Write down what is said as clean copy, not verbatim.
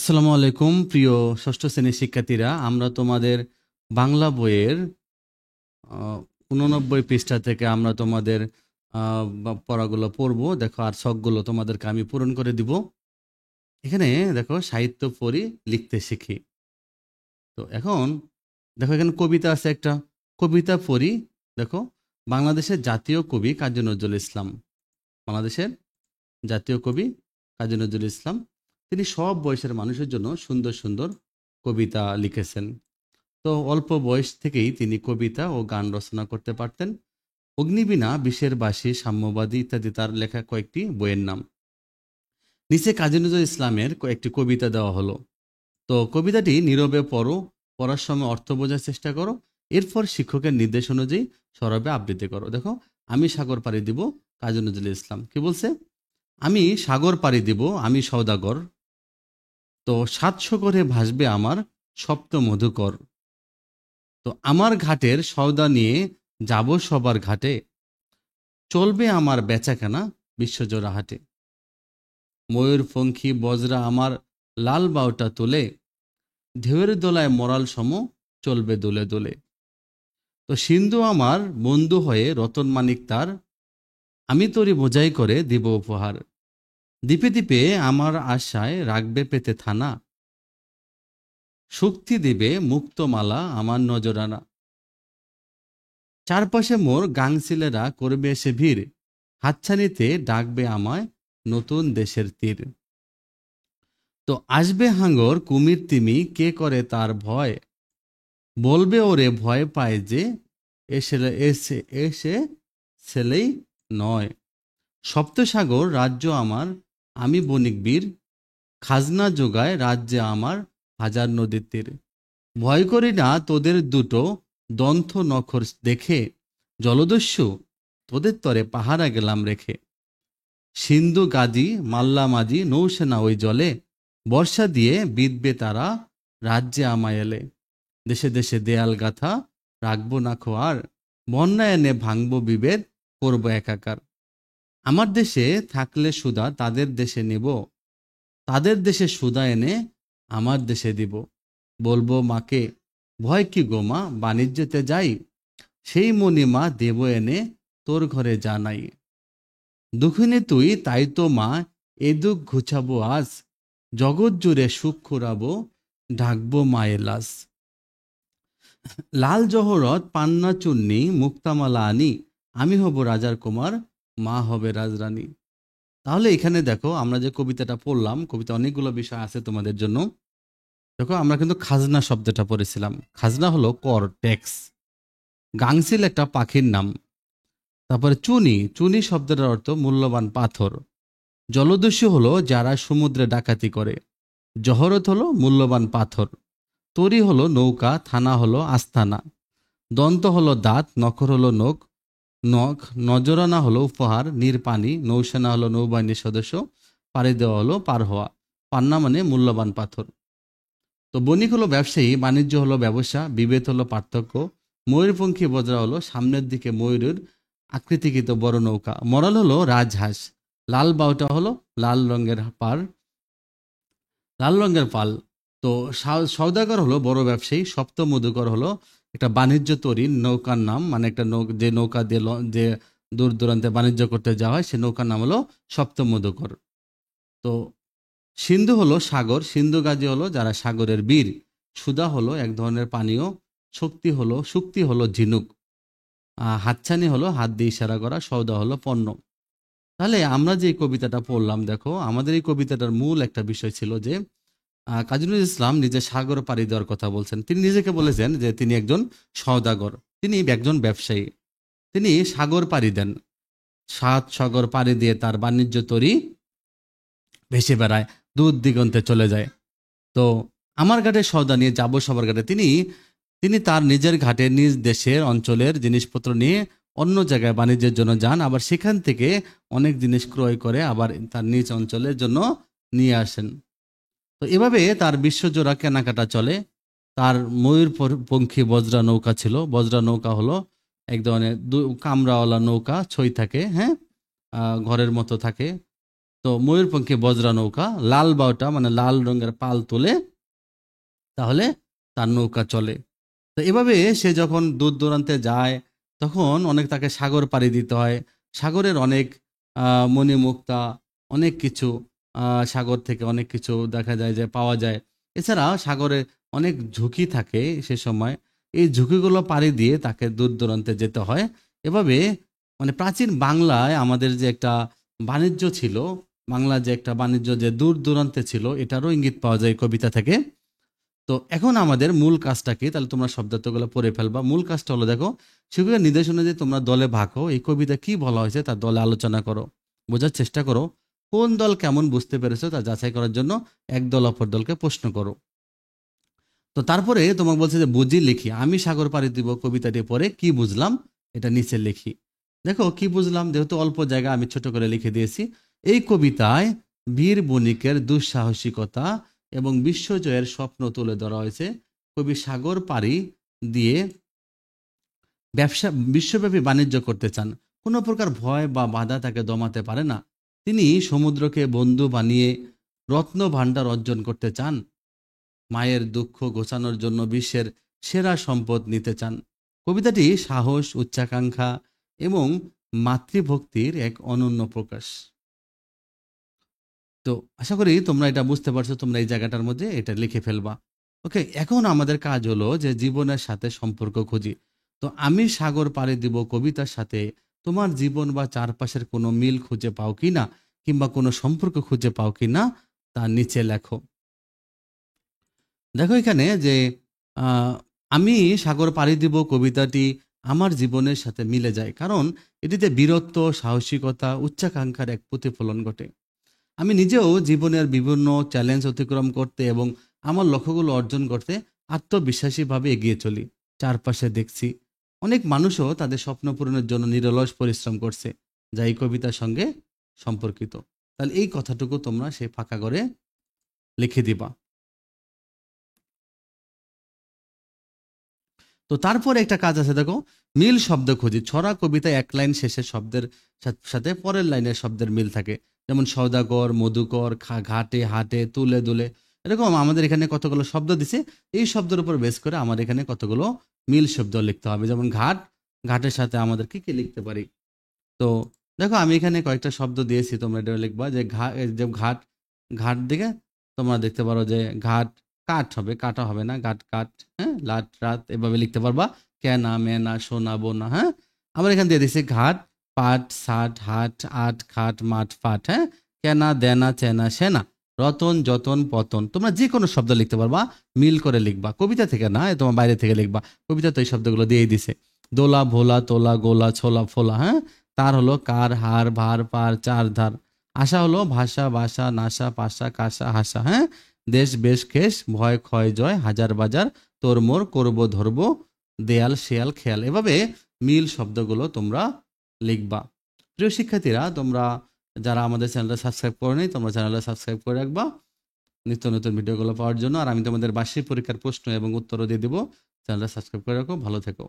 আসসালামু আলাইকুম প্রিয় ষষ্ঠ শ্রেণীর শিক্ষার্থীরা, আমরা তোমাদের বাংলা বইয়ের 89 পৃষ্ঠা থেকে আমরা তোমাদের পড়াগুলো পড়বো। দেখো, আর ছকগুলো তোমাদেরকে আমি পূরণ করে দিব। এখানে দেখো, সাহিত্য পড়ি, লিখতে শিখি। তো এখন দেখো, এখানে কবিতা আছে একটা, কবিতা পড়ি। দেখো, বাংলাদেশের জাতীয় কবি কাজী নজরুল ইসলাম, বাংলাদেশের জাতীয় কবি কাজী নজরুল ইসলাম, তিনি সব বয়সের মানুষের জন্য সুন্দর সুন্দর কবিতা লিখেছেন। তো অল্প বয়স থেকেই তিনি কবিতা ও গান রচনা করতে পারতেন। অগ্নিবীণা, বিষের বাসী, সাম্যবাদী ইত্যাদি তার লেখা কয়েকটি বইয়ের নাম। নিচে কাজী নজরুল ইসলামের কয়েকটি কবিতা দেওয়া হলো। তো কবিতাটি নীরবে পড়ো, পড়ার সময় অর্থ বোঝার চেষ্টা করো, এরপর শিক্ষকের নির্দেশ অনুযায়ী সরবে আবৃত্তি করো। দেখো, আমি সাগর পাড়ি দিব, কাজী নজরুল ইসলাম কি বলছে? আমি সাগর পাড়ি দিব, আমি সওদাগর, তো 700 করে ভাসবে আমার সপ্ত মধুকর। তো আমার ঘাটের সওদা নিয়ে যাব সবার ঘাটে, চলবে আমার বেচাকেনা বিশ্বজোড়া হাটে। ময়ূর পঙ্খী বজরা আমার লাল বাউটা তুলে, ঢেউয়ের দোলায় মরাল সম চলবে দোলে দোলে। তো সিন্ধু আমার বন্ধু হয়ে রতন মানিক তার, আমি তোরই বোঝাই করে দিব উপহার। দ্বীপে দ্বীপে আমার আশায় রাখবে পেতে থানা, শক্তি দিবে মুক্তমালা আমার নজরানা। চারপাশে মোর গাংচিলেরা করবে এসে ভিড়, হাতছানিতে ডাকবে আমায় নতুন দেশের তীর। তো আসবে হাঙ্গর কুমির তিমি, কে করে তার ভয়, বলবে ওরে ভয় পায় যে এসে এসে এসে ছেলেই নয়। সপ্তসাগর রাজ্য আমার, আমি বণিক বীর, খাজনা যোগায় রাজ্যে আমার হাজার নদীর তীর। ভয় করি না তোদের দুটো দন্থ নখর দেখে, জলদস্যু তোদের তরে পাহারা গেলাম রেখে। সিন্ধু গাজী মাল্লা মাঝি নৌসেনা ওই জলে, বর্ষা দিয়ে বিদবে তারা রাজ্যে আমায় এলে। দেশে দেশে দেয়াল গাথা রাখবো না খোয়ার, বন্যা এনে ভাঙবো বিভেদ করবো একাকার। আমার দেশে থাকলে সুধা তাদের দেশে নেব, তাদের দেশে সুধা এনে আমার দেশে দিব। বলবো মাকে, ভয় কি গো মা, বাণিজ্যতে যাই, সেই মণিমা দেব এনে তোর ঘরে জানাই। দুঃখিনী তুই তাই তো মা, এ দুঃখ ঘুচাবো আজ, জগৎ জুড়ে সুখ খুরাবো, ঢাকবো মায়ের লাশ। লাল জহরত পান্না চুন্নি মুক্তামালা আনি, আমি হব রাজার কুমার, মা হবে রাজরানী। তাহলে এখানে দেখো, আমরা যে কবিতাটা পড়লাম, কবিতা অনেকগুলো বিষয় আছে তোমাদের জন্য। দেখো, আমরা কিন্তু খাজনা শব্দটা পড়েছিলাম। খাজনা হলো কর, ট্যাক্স। গাংচিল একটা পাখির নাম। তারপরে চুনি, চুনি শব্দটার অর্থ মূল্যবান পাথর। জলদস্যু হলো যারা সমুদ্রে ডাকাতি করে। জহরত হলো মূল্যবান পাথর। তরি হলো নৌকা, থানা হলো আস্তানা। দন্ত হলো দাঁত, নখর হলো নখ, নখ। নজরানা হলো উপহার, নীর পানি। নৌসেনা হলো নৌবাহিনীর সদস্য, পাড়ি দেওয়া হলো পার হওয়া। পান্না মানে মূল্যবান পাথর। তো বণিক হলো ব্যবসায়ী, বাণিজ্য হলো ব্যবসা, বিভেদ হলো পার্থক্য। ময়ূরপঙ্খী বজরা হলো সামনের দিকে ময়ূরের আকৃতিকৃত বড় নৌকা। মরাল হলো রাজহাঁস। লাল বাউটা হলো লাল রঙের পার, লাল রঙের পাল। তো সওদাগর হলো বড় ব্যবসায়ী। সপ্ত মধুকর হলো একটা বাণিজ্য তরী নৌকার নাম, মানে একটা যে নৌকা দিয়ে যে দূর দূরান্তে বাণিজ্য করতে যাওয়া হয়, সে নৌকার নাম হলো সপ্ত মধুকর। তো সিন্ধু হলো সাগর, সিন্ধু গাজী হলো যারা সাগরের বীর। সুধা হলো এক ধরনের পানীয়। শক্তি হলো ঝিনুক। হাতছানি হলো হাত দিয়ে ইশারা করা। সওদা হলো পণ্য। তাহলে আমরা যে কবিতাটা পড়লাম, দেখো, আমাদের এই কবিতাটার মূল একটা বিষয় ছিল যে কাজী নজরুল ইসলাম নিজে সাগর পাড়ি দেওয়ার কথা বলছেন। তিনি নিজেকে বলেছেন যে তিনি একজন সওদাগর, তিনি একজন ব্যবসায়ী। তিনি সাগর পাড়ি দেন, 7 সাগর পাড়ি দিয়ে তার বাণিজ্য তরী ভেসে বেড়ায়, দূর দিগন্তে চলে যায়। তো আমার ঘাটে সওদা নিয়ে যাব সবার ঘাটে, তিনি তিনি তার নিজের ঘাটে নিজ দেশের অঞ্চলের জিনিসপত্র নিয়ে অন্য জায়গায় বাণিজ্যের জন্য যান, আবার সেখান থেকে অনেক জিনিস ক্রয় করে আবার তার নিজ অঞ্চলের জন্য নিয়ে আসেন। তো এভাবে তার বিশ্বজোড়া কেনাকাটা চলে। তার ময়ূরপঙ্খী বজরা নৌকা ছিল। বজরা নৌকা হলো এক ধরনের কামরাওয়ালা নৌকা, ছই থাকে, হ্যাঁ, ঘরের মতো থাকে। তো ময়ূরপঙ্খী বজ্রা নৌকা, লাল বাউটা মানে লাল রঙের পাল তোলে, তাহলে তার নৌকা চলে। তো এভাবে সে যখন দূর দূরান্তে যায় তখন অনেক তাকে সাগর পাড়ি দিতে হয়। সাগরের অনেক মণিমুক্তা, অনেক কিছু সাগর থেকে অনেক কিছু দেখা যায় যে পাওয়া যায়। এছাড়া সাগরে অনেক ঝুঁকি থাকে সে সময়, এই ঝুঁকিগুলো পাড়ি দিয়ে তাকে দূর দূরান্তে যেতে হয়। এভাবে মানে প্রাচীন বাংলায় আমাদের যে একটা বাণিজ্য ছিল, বাংলা যে একটা বাণিজ্য যে দূর দূরান্তে ছিল, এটারও ইঙ্গিত পাওয়া যায় কবিতা থেকে। তো এখন আমাদের মূল কাজটা কি, তাহলে তোমরা শব্দার্থগুলো পড়ে ফেলবা। মূল কাজটা হলো দেখো, শিক্ষকের নির্দেশ অনুযায়ী তোমরা দলে ভাগ হও, এই কবিতা কি বলা হয়েছে তার দলে আলোচনা করো, বোঝার চেষ্টা করো, কোন দল কেমন বুঝতে পেরেছো তা যাচাই করার জন্য এক দল অপর দলকে প্রশ্ন করো। তো তারপরে তোমাকে বলছে যে বুঝি লিখি, আমি সাগর পাড়ি দিব কবিতাটি পড়ে কি বুঝলাম এটা নিচে লিখি। দেখো কি বুঝলাম, যেহেতু অল্প জায়গা আমি ছোট করে লিখে দিয়েছি। এই কবিতায় বীর বণিকের দুঃসাহসিকতা এবং বিশ্বজয়ের স্বপ্ন তুলে ধরা হয়েছে। কবি সাগর পাড়ি দিয়ে ব্যবসা বিশ্বব্যাপী বাণিজ্য করতে চান, কোনো প্রকার ভয় বা বাধা তাকে দমাতে পারে না। তিনি সমুদ্রকে বন্ধু বানিয়ে রত্ন ভাণ্ডার অর্জন করতে চান, মায়ের দুঃখ ঘোচানোর জন্য বিশ্বের সেরা সম্পদ নিতে চান। কবিতাটি সাহস, উচ্চাকাঙ্ক্ষা এবং মাতৃভক্তির এক অনন্য প্রকাশ। তো আশা করি তোমরা এটা বুঝতে পারছো, তোমরা এই জায়গাটার মধ্যে এটা লিখে ফেলবা। ওকে, এখন আমাদের কাজ হলো যে জীবনের সাথে সম্পর্ক খুঁজি। তো আমি সাগর পাড়ি দিব কবিতার সাথে তোমার জীবন বা চারপাশের কোনো মিল খুঁজে পাও কিনা, কিংবা কোনো সম্পর্ক খুঁজে পাও কিনা তা নিচে লেখো। দেখো এখানে যে আহ, আমি সাগর পাড়ি দিব কবিতাটি আমার জীবনের সাথে মিলে যায়, কারণ এটিতে বীরত্ব, সাহসিকতা, উচ্চাকাঙ্ক্ষার এক প্রতিফলন ঘটে। আমি নিজেও জীবনের বিভিন্ন চ্যালেঞ্জ অতিক্রম করতে এবং আমার লক্ষ্যগুলো অর্জন করতে আত্মবিশ্বাসীভাবে এগিয়ে চলি। চারপাশে দেখছি অনেক মানুষও তাদের স্বপ্ন পূরণের জন্য নিরলস পরিশ্রম করছে, যা এই কবিতার সঙ্গে সম্পর্কিত। তাহলে এই কথাটুকু তোমরা সেই ফাঁকা করে লিখে দিবা। তো তারপরে একটা কাজ আছে দেখো, মিল শব্দ খুঁজি। ছড়া কবিতায় এক লাইন শেষের শব্দের সাথে পরের লাইনের শব্দের মিল থাকে, যেমন সওদাগর, মধুকর, ঘাটে, হাটে, তুলে দুলে, এরকম আমাদের এখানে কতগুলো শব্দ দিছে। এই শব্দের উপর বেস করে আমার এখানে কতগুলো মিল শব্দ লিখতে হবে। যেমন ঘাট, ঘাটের সাথে আমাদের কি কি লিখতে পারি। তো দেখো আমি এখানে কয়েকটা শব্দ দিয়েছি, তোমরা এটা লিখবা যে যে ঘাট, ঘাট দিকে তোমরা দেখতে পারো যে ঘাট কাঠ হবে, কাটা হবে না, ঘাট কাঠ। হ্যাঁ, লাট রাত এভাবে লিখতে পারবা। কেনা, মেনা, সোনা, বোনা। হ্যাঁ, আমরা এখানে দিয়ে দিচ্ছি ঘাট, পাট, ষাট, হাট, আট, খাট, মাঠ, ফাট। হ্যাঁ, কেনা, দেনা, চেনা, সেনা, রতন, যতন, পতন। তোমরা যে কোনো শব্দ লিখতে পারবা, মিল করে লিখবা, কবিতা থেকে না, তোমার বাইরে থেকে লিখবা। কবিতা তো এই শব্দগুলো দিয়েই দিছে। দোলা, ভোলা, তোলা, গোলা, ছোলা, ফোলা। হ্যাঁ, তার হলো কার, হার, ভার, পার, চার ধার। আশা হলো ভাষা, বাসা, নাশা, পাশা, কাশা, হাসা। হ্যাঁ, দেশ, বেশ, খেস, ভয়, ক্ষয়, জয়, হাজার বাজার, তোর মোর, করবো, ধরবো, দেয়াল, শেয়াল, খেয়াল। এভাবে মিল শব্দগুলো তোমরা লিখবা। প্রিয় শিক্ষার্থীরা, তোমরা যারা আমাদের চ্যানেলটা সাবস্ক্রাইব করে নেই, তোমরা চ্যানেলটা সাবস্ক্রাইব করে রাখবা নিত্য নতুন ভিডিওগুলো পাওয়ার জন্য। আর আমি তোমাদের বার্ষিক পরীক্ষার প্রশ্ন এবং উত্তরও দিয়ে দেবো। চ্যানেলটা সাবস্ক্রাইব করে রাখো। ভালো থেকো।